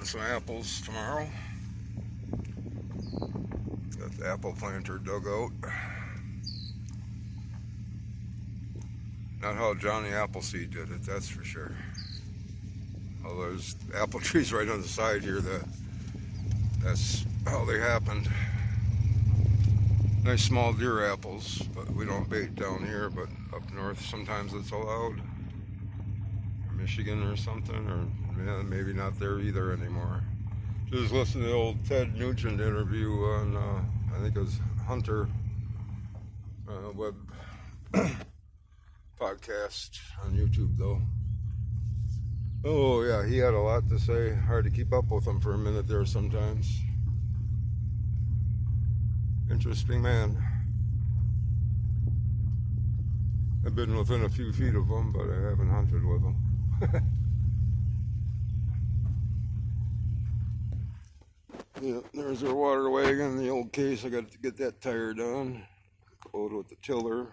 some apples tomorrow. Got the apple planter dug out. Not how Johnny Appleseed did it, that's for sure. Oh, there's apple trees right on the side here. That's how they happened. Nice small deer apples, but we don't bait down here, but up north sometimes it's allowed. Michigan or something, or yeah, maybe not there either anymore. Just listened to the old Ted Nugent interview on, I think it was Hunter web podcast on YouTube though. Oh yeah, he had a lot to say. Hard to keep up with him for a minute there sometimes. Interesting man. I've been within a few feet of him, but I haven't hunted with him. Yeah, there's our water wagon, the old case. I got to get that tire done. Go with the tiller.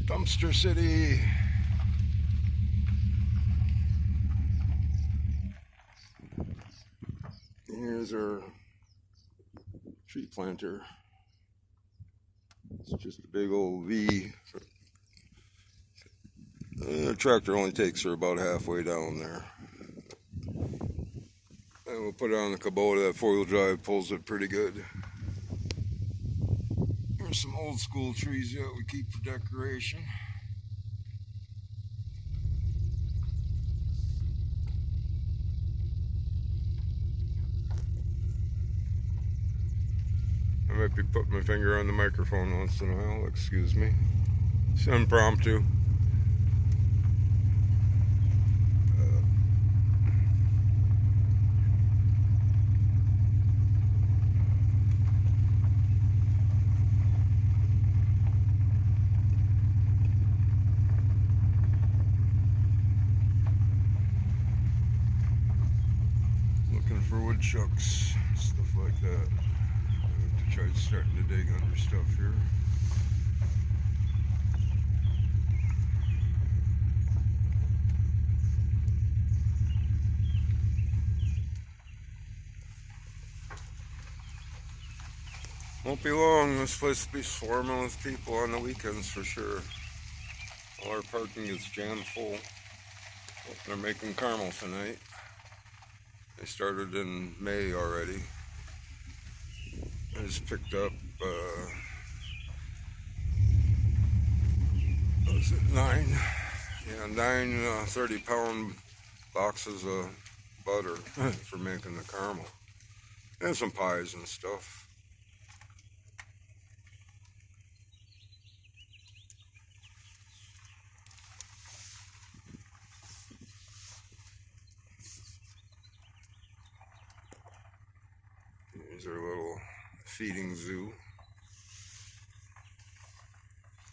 Dumpster City. Here's our tree planter. It's just a big old V. The tractor only takes her about halfway down there. And we'll put it on the Kubota. That four-wheel drive pulls it pretty good. There's some old school trees that we keep for decoration. I might be putting my finger on the microphone once in a while, excuse me. It's impromptu. Looking for woodchucks, stuff like that. To try starting to dig under stuff here. Won't be long. This place will be swarming with people on the weekends for sure. All our parking is jammed full. Oh, they're making caramel tonight. They started in May already. I just picked up, what was it, 9 30-pound boxes of butter for making the caramel. And some pies and stuff. Here's our little feeding zoo.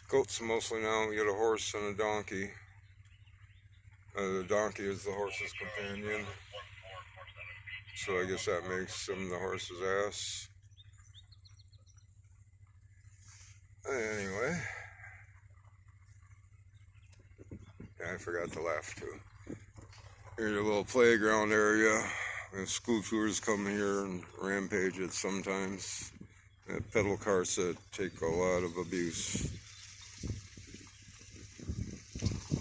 Goats mostly now. We got a horse and a donkey. The donkey is the horse's companion. So I guess that makes him the horse's ass. Anyway. Yeah, I forgot to laugh too. Here's a little playground area. School tours come here and rampage it sometimes. Pedal carts that take a lot of abuse.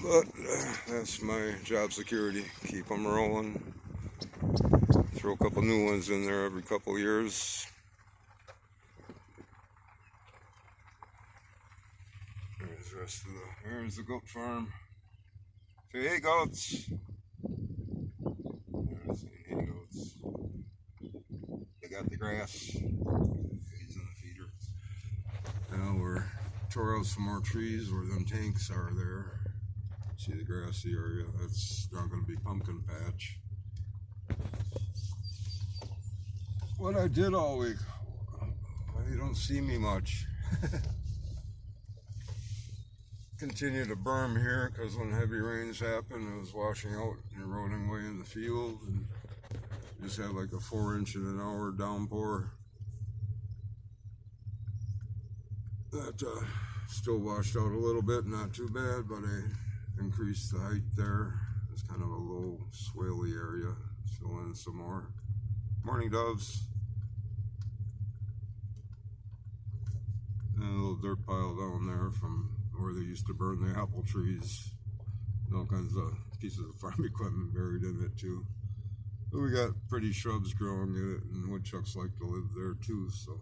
But that's my job security. Keep them rolling. Throw a couple new ones in there every couple years. There's the rest of here's the goat farm. Say hey goats. Hey goats. They got the grass. He's in the feeder. Now we're tore out some more trees where them tanks are there. See the grassy area? That's not going to be pumpkin patch. What I did all week, you don't see me much. Continue to berm here because when heavy rains happen, it was washing out and eroding away in the field. And just had like a 4-inch in an hour downpour. That still washed out a little bit, not too bad, but I increased the height there. It's kind of a low, swaley area. It's Fill in some more. Morning doves. And a little dirt pile down there from where they used to burn the apple trees. All kinds of pieces of farm equipment buried in it too. But we got pretty shrubs growing in it, and woodchucks like to live there too, so.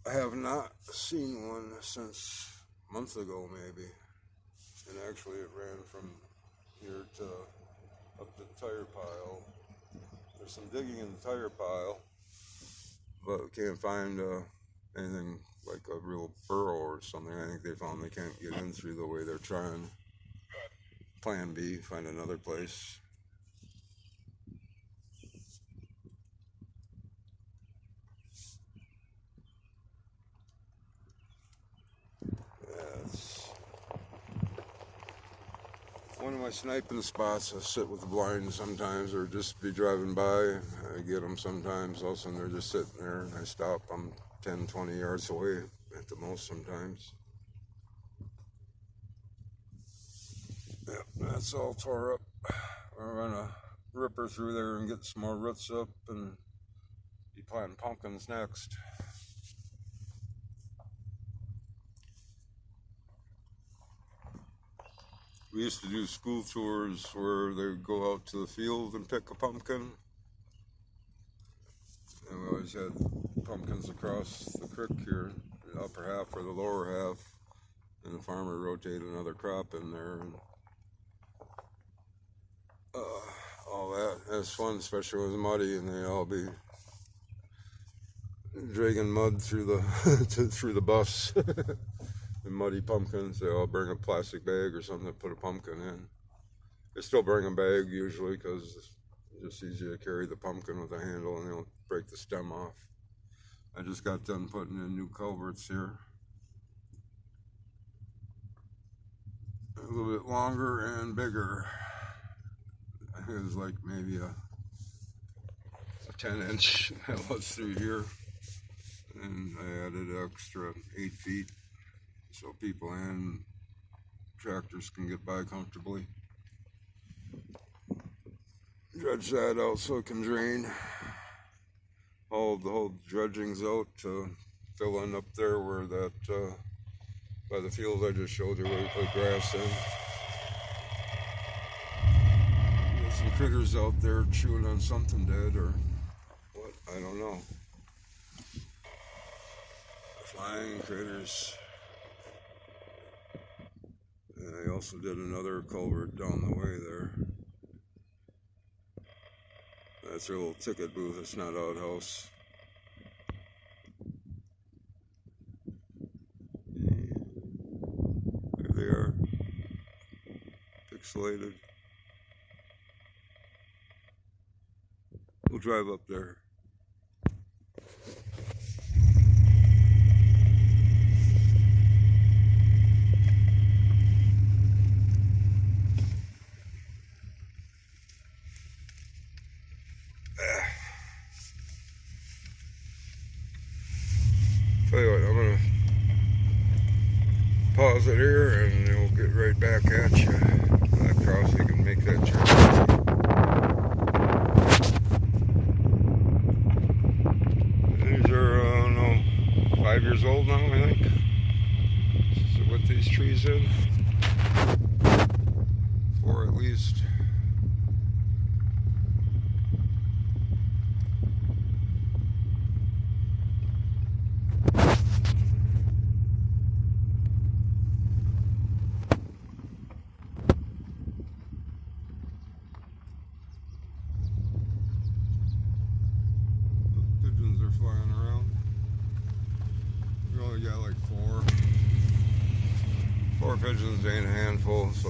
I have not seen one since a month ago maybe. And actually it ran from here to up the tire pile. There's some digging in the tire pile, but we can't find anything like a real burrow or something. I think they found they can't get in through the way they're trying. Plan B, find another place. That's one of my sniping spots. I sit with the blinds sometimes, or just be driving by. I get them sometimes. All of a sudden they're just sitting there, and I stop. I'm 10, 20 yards away at the most sometimes. Yep, that's all tore up. We're gonna rip her through there and get some more roots up and be planting pumpkins next. We used to do school tours where they would go out to the field and pick a pumpkin. And we always had pumpkins across the creek here, the upper half or the lower half. And the farmer rotated another crop in there. And all that. That's fun, especially when it's muddy and they all be dragging mud through the through the bus. The muddy pumpkins, they all bring a plastic bag or something to put a pumpkin in. They still bring a bag usually because it's just easy to carry the pumpkin with a handle and they don't break the stem off. I just got done putting in new culverts here. A little bit longer and bigger. I think it was like maybe a 10-inch that was through here. And I added an extra 8 feet. So people and tractors can get by comfortably. Dredge that out so it can drain. The whole dredging's out to fill in up there where that, by the field I just showed you where we put grass in. There's some critters out there chewing on something dead or what, I don't know. Flying critters. And I also did another culvert down the way there. That's their little ticket booth, it's not outhouse. There they are, pixelated. We'll drive up there. Tell you what, I'm gonna pause it here and we'll get right back at you. Across, you can make that turn. These are, I don't know, 5 years old now, I think. This is what these trees in. 4 at least. Flying around. We only got like 4 pigeons ain't a handful, so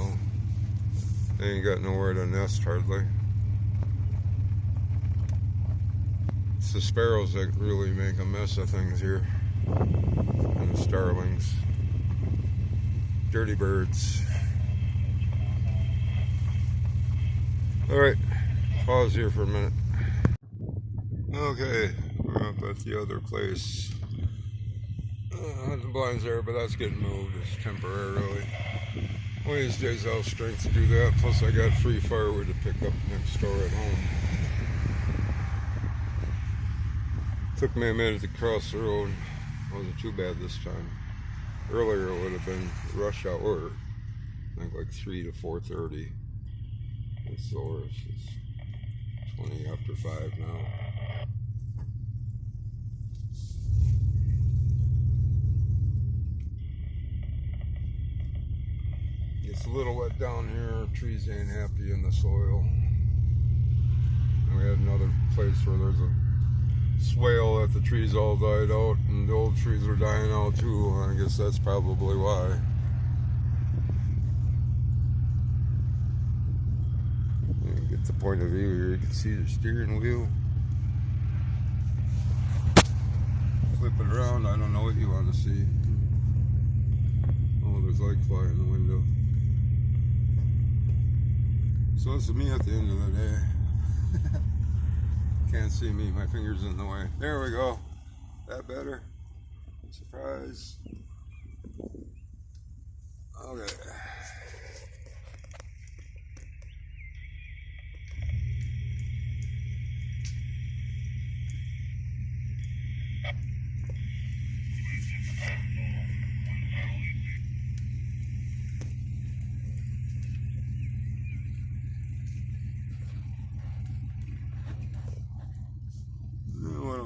they ain't got nowhere to nest hardly. It's the sparrows that really make a mess of things here, and the starlings. Dirty birds. Alright, pause here for a minute. Okay, we're up at the other place. The blinds there, but that's getting moved temporarily. One of these days I'll have strength to do that. Plus I got free firewood to pick up next door at home. Took me a minute to cross the road. Wasn't too bad this time. Earlier it would have been rush hour. I think like 3 to 4:30. It's the worst. It's 20 after 5 now. It's a little wet down here. Trees ain't happy in the soil. And we had another place where there's a swale that the trees all died out, and the old trees are dying out too. I guess that's probably why. You get the point of view here. You can see the steering wheel. Flip it around. I don't know what you want to see. Oh, there's like fly in the window. So it's me at the end of the day. Can't see me, my finger's in the way. There we go. That better? Surprise. Okay.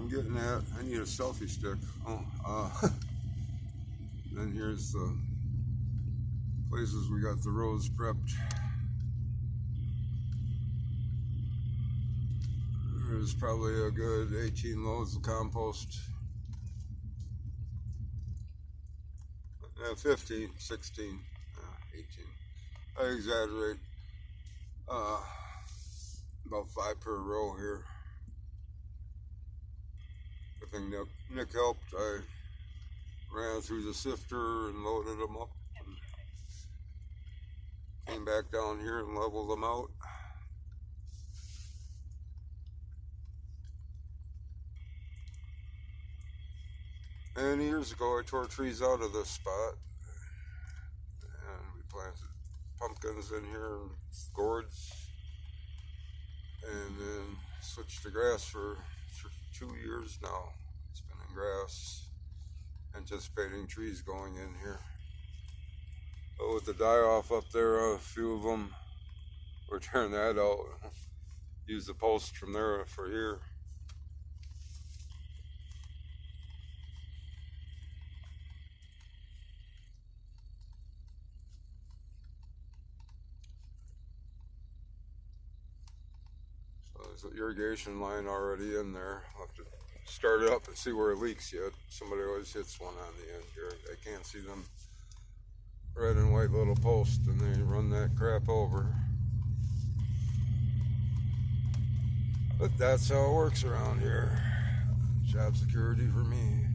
Getting at, I need a selfie stick. Then here's the places we got the rows prepped. There's probably a good 18 loads of compost. 15, 16, 18. I exaggerate. About 5 per row here. I think Nick helped. I ran through the sifter and loaded them up. Came back down here and leveled them out. And years ago I tore trees out of this spot. And we planted pumpkins in here and gourds. And then switched to grass for 2 years now. It's been in grass, anticipating trees going in here. But with the die-off up there, a few of them, we're tearing that out. Use the post from there for here. So there's an irrigation line already in there. I'll have to start it up and see where it leaks yet. Somebody always hits one on the end here. I can't see them red and white little posts, and they run that crap over. But that's how it works around here. Job security for me.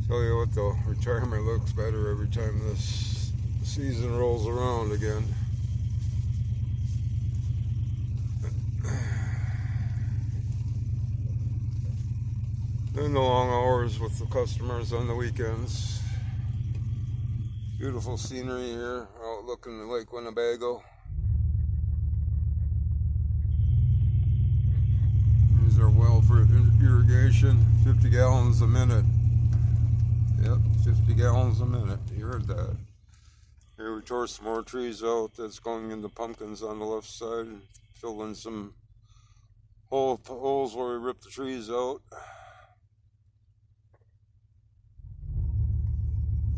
Tell you what though, retirement looks better every time this season rolls around again. Doing the long hours with the customers on the weekends. Beautiful scenery here, out looking at Lake Winnebago. There's our well for irrigation, 50 gallons a minute. Yep, 50 gallons a minute. You heard that. Here we tore some more trees out. That's going into pumpkins on the left side. Filled in some holes where we ripped the trees out.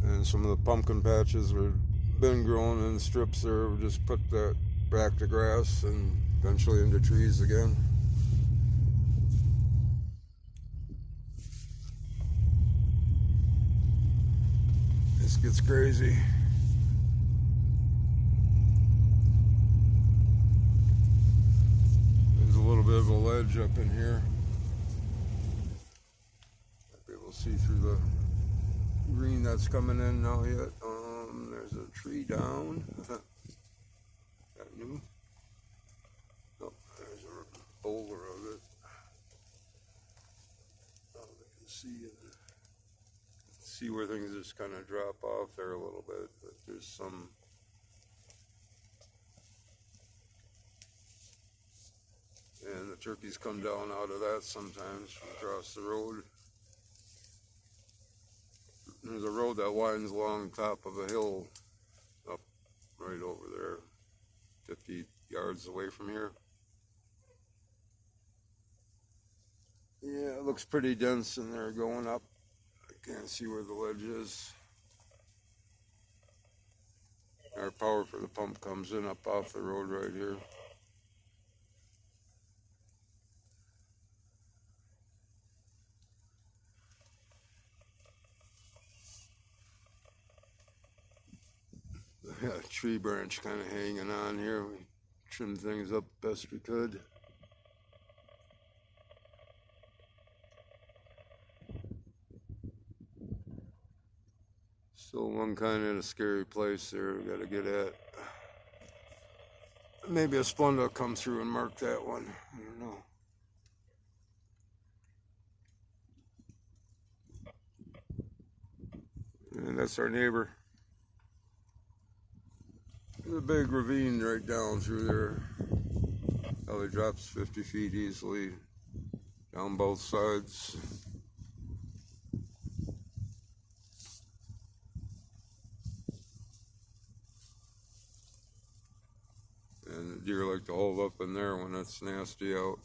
And some of the pumpkin patches were been grown in strips there. We just put that back to grass and eventually into trees again. This gets crazy. There's a little bit of a ledge up in here. Might be able to see through the green that's coming in now yet. There's a tree down. That new? Oh, there's a boulder of it. see where things just kind of drop off there a little bit, but there's some. And the turkeys come down out of that sometimes from across the road. There's a road that winds along top of a hill up right over there, 50 yards away from here. Yeah, it looks pretty dense in there going up. I can't see where the ledge is. Our power for the pump comes in up off the road right here. Yeah, tree branch kind of hanging on here. We trimmed things up best we could. Still one kind of a scary place there we got to get at. Maybe a Splenda will come through and mark that one. I don't know. And that's our neighbor. There's a big ravine right down through there. Probably drops 50 feet easily down both sides. And the deer like to hold up in there when it's nasty out.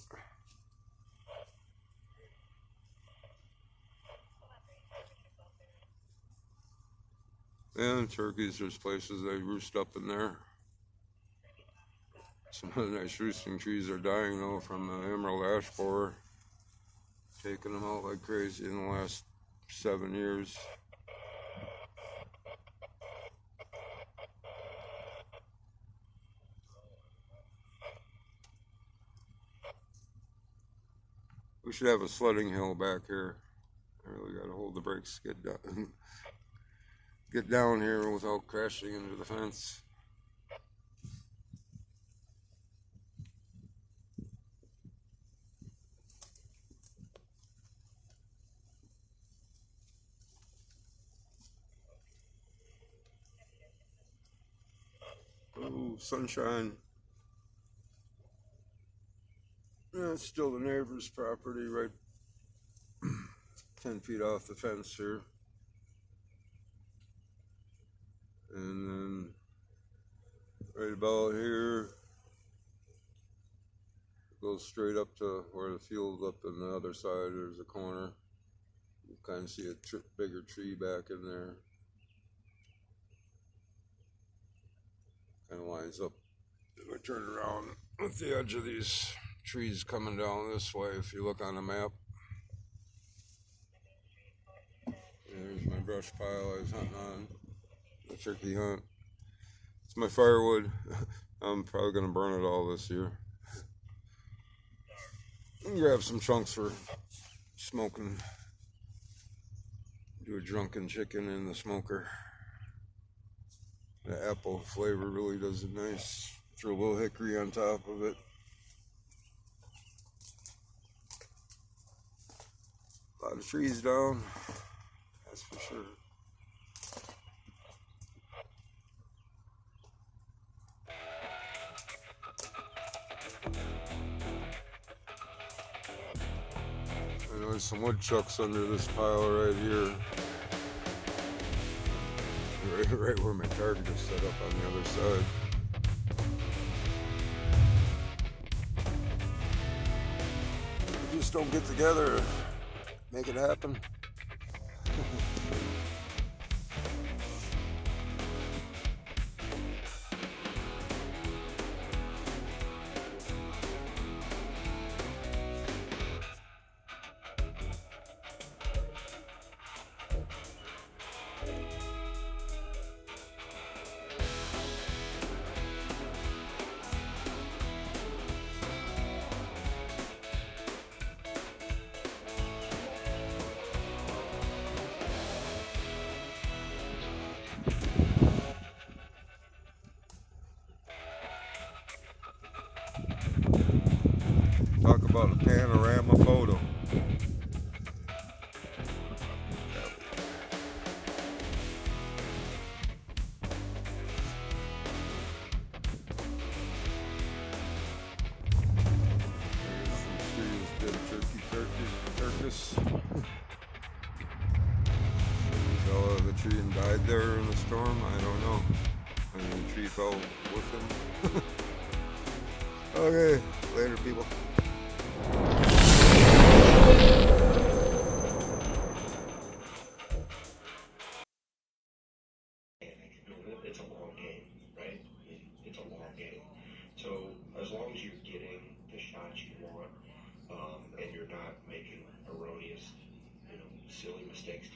And turkeys, there's places they roost up in there. Some of the nice roosting trees are dying though from the emerald ash borer. Taking them out like crazy in the last 7 years. We should have a sledding hill back here. I really got to hold the brakes to get down here without crashing into the fence. Oh, sunshine. Yeah, it's still the neighbor's property, right 10 feet off the fence here. And then right about here, it goes straight up to where the field up on the other side, there's a corner. You kind of see a bigger tree back in there. Kind of lines up. If I turn around with the edge of these trees coming down this way, if you look on the map. There's my brush pile I was hunting on, the turkey hunt. It's my firewood. I'm probably going to burn it all this year. And grab some chunks for smoking. Do a drunken chicken in the smoker. The apple flavor really does it nice. Throw a little hickory on top of it. A lot of trees down, that's for sure. I know there's some woodchucks under this pile right here. Right where my target is set up on the other side. We just don't get together, make it happen. tree and died there in the storm. I don't know. Maybe the tree fell with him. Okay, later, people. It's a long game, right? It's a long game. So as long as you're getting the shots you want, and you're not making erroneous, silly mistakes